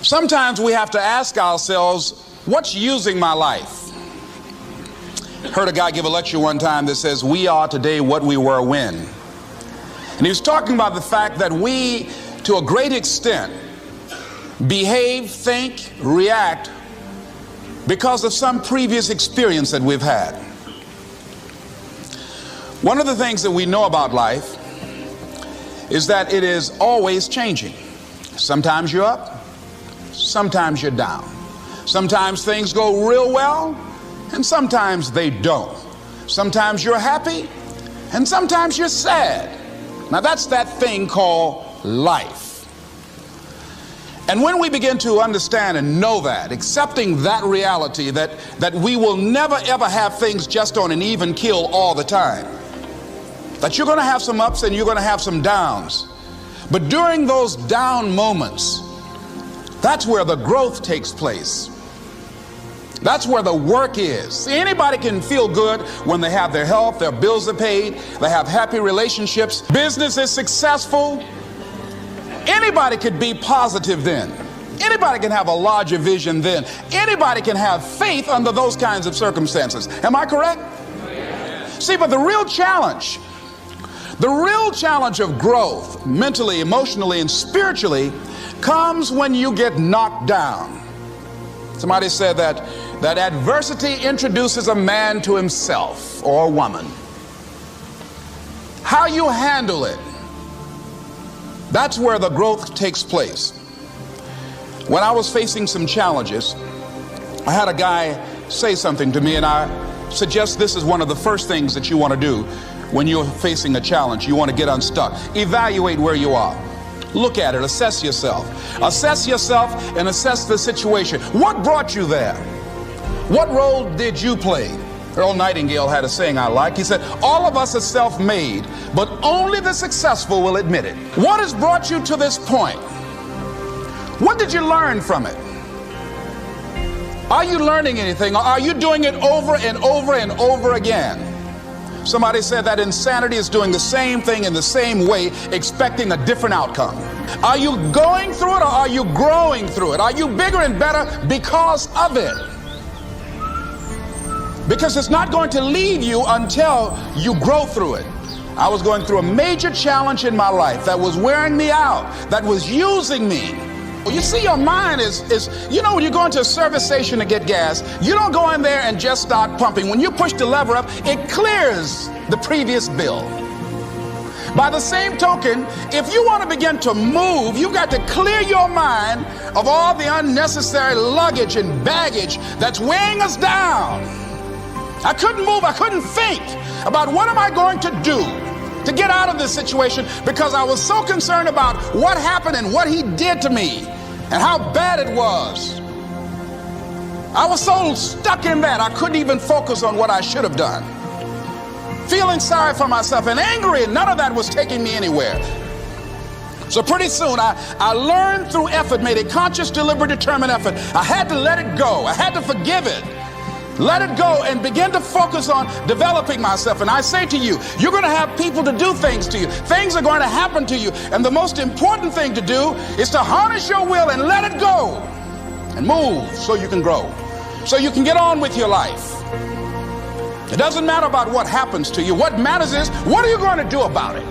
Sometimes we have to ask ourselves, what's using my life? Heard a guy give a lecture one time that says, we are today what we were when. And he was talking about the fact that we, to a great extent, behave, think, react because of some previous experience that we've had. One of the things that we know about life is that it is always changing. Sometimes you're up, sometimes you're down. Sometimes things go real well, and sometimes they don't. Sometimes you're happy, and sometimes you're sad. Now that's that thing called life. And when we begin to understand and know that, accepting that reality that we will never ever have things just on an even keel all the time, that you're going to have some ups and you're going to have some downs, but during those down moments, that's where the growth takes place. That's where the work is. See, anybody can feel good when they have their health, their bills are paid, they have happy relationships, business is successful. Anybody could be positive then. Anybody can have a larger vision then. Anybody can have faith under those kinds of circumstances. Am I correct? Yes. See, but the real challenge of growth, mentally, emotionally, and spiritually, comes when you get knocked down. Somebody said that adversity introduces a man to himself or a woman. How you handle it, that's where the growth takes place. When I was facing some challenges, I had a guy say something to me, and I suggest this is one of the first things that you want to do when you're facing a challenge. You want to get unstuck. Evaluate where you are. Look at it. Assess yourself. Assess yourself and assess the situation. What brought you there? What role did you play? Earl Nightingale had a saying I like. He said, all of us are self-made, but only the successful will admit it. What has brought you to this point? What did you learn from it? Are you learning anything, or are you doing it over and over and over again? Somebody said that insanity is doing the same thing in the same way, expecting a different outcome. Are you going through it, or are you growing through it? Are you bigger and better because of it? Because it's not going to leave you until you grow through it. I was going through a major challenge in my life that was wearing me out, that was using me. Well, you see, your mind is, you know, when you go into a service station to get gas, you don't go in there and just start pumping. When you push the lever up, it clears the previous bill. By the same token, if you want to begin to move, you got to clear your mind of all the unnecessary luggage and baggage that's weighing us down. I couldn't move, I couldn't think about what am I going to do to get out of this situation, because I was so concerned about what happened and what he did to me and how bad it was. I was so stuck in that I couldn't even focus on what I should have done. Feeling sorry for myself and angry, and none of that was taking me anywhere. So pretty soon I learned through effort, made a conscious, deliberate, determined effort. I had to let it go. I had to forgive it. Let it go and begin to focus on developing myself. And I say to you, you're going to have people to do things to you. Things are going to happen to you. And the most important thing to do is to harness your will and let it go and move so you can grow, so you can get on with your life. It doesn't matter about what happens to you. What matters is, what are you going to do about it?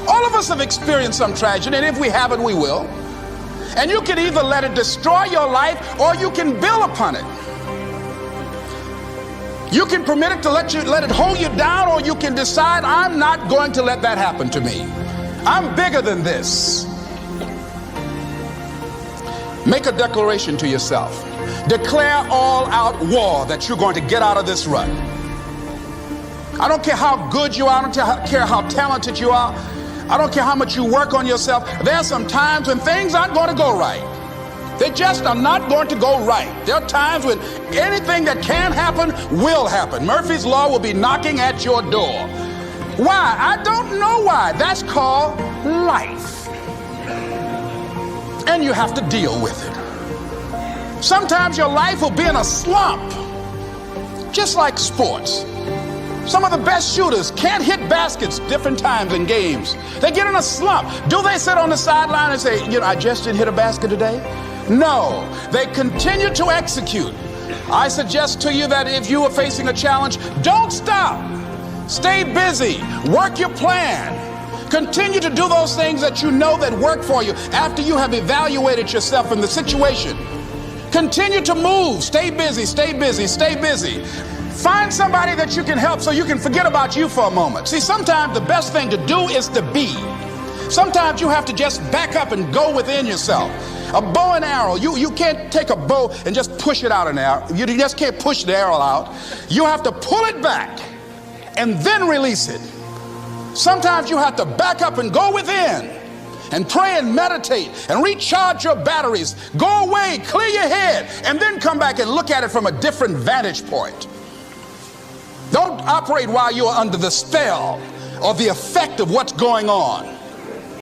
All of us have experienced some tragedy, and if we haven't, we will. And you can either let it destroy your life, or you can build upon it. You can permit it to let it hold you down, or you can decide, I'm not going to let that happen to me. I'm bigger than this. Make a declaration to yourself. Declare all out war that you're going to get out of this rut. I don't care how good you are. I don't care how talented you are. I don't care how much you work on yourself. There are some times when things aren't going to go right. They just are not going to go right. There are times when anything that can happen will happen. Murphy's Law will be knocking at your door. Why? I don't know why. That's called life. And you have to deal with it. Sometimes your life will be in a slump, just like sports. Some of the best shooters can't hit baskets different times in games. They get in a slump. Do they sit on the sideline and say, you know, I just didn't hit a basket today? No, they continue to execute. I suggest to you that if you are facing a challenge, don't stop. Stay busy. Work your plan. Continue to do those things that you know that work for you after you have evaluated yourself in the situation. Continue to move. Stay busy, stay busy, stay busy. Find somebody that you can help so you can forget about you for a moment. See, sometimes the best thing to do is to be. Sometimes you have to just back up and go within yourself. A bow and arrow, you can't take a bow and just push it out an arrow. You just can't push the arrow out. You have to pull it back and then release it. Sometimes you have to back up and go within and pray and meditate and recharge your batteries. Go away, clear your head, and then come back and look at it from a different vantage point. Don't operate while you are under the spell or the effect of what's going on.